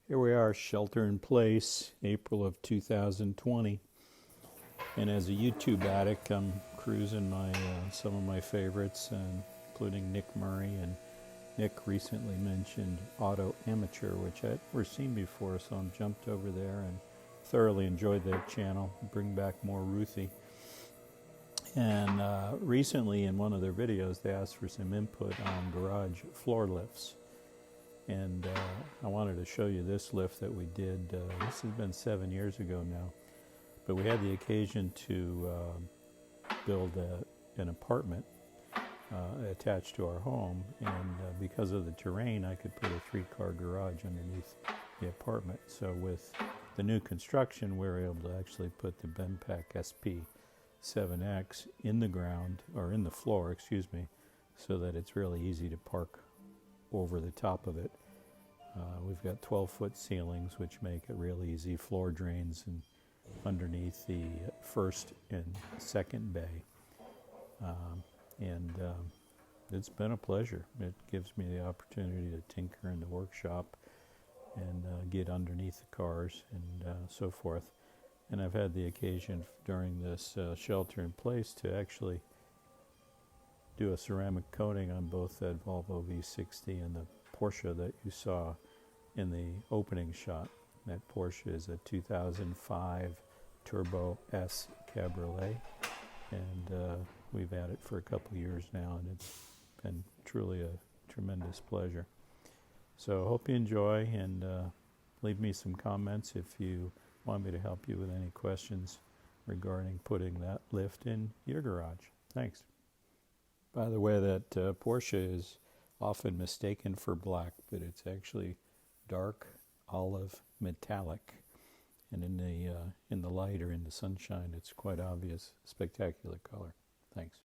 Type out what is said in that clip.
Here we are, shelter in place, April of 2020. And as a YouTube addict, I'm cruising some of my favorites, including Nick Murray. And Nick recently mentioned Auto Amateur, which I'd never seen before, so I jumped over there and thoroughly enjoyed that channel. Bring back more Ruthie. And recently in one of their videos, they asked for some input on garage floor lifts. And I wanted to show you this lift that we did. This has been 7 years ago now. But we had the occasion to build an apartment attached to our home. And because of the terrain, I could put a 3-car garage underneath the apartment. So with the new construction, we were able to actually put the BendPak SP-7X in the ground, or in the floor, excuse me, so that it's really easy to park over the top of it. We've got 12-foot ceilings, which make it real easy, floor drains and underneath the first and second bay. It's been a pleasure. It gives me the opportunity to tinker in the workshop and get underneath the cars and so forth. And I've had the occasion during this shelter in place to actually do a ceramic coating on both that Volvo V60 and the Porsche that you saw in the opening shot. That Porsche is a 2005 Turbo S Cabriolet, and we've had it for a couple years now, and it's been truly a tremendous pleasure. So hope you enjoy, and leave me some comments if you want me to help you with any questions regarding putting that lift in your garage. Thanks. By the way, that Porsche is often mistaken for black, but it's actually dark olive metallic. And in the light or in the sunshine, it's quite obvious, spectacular color. Thanks.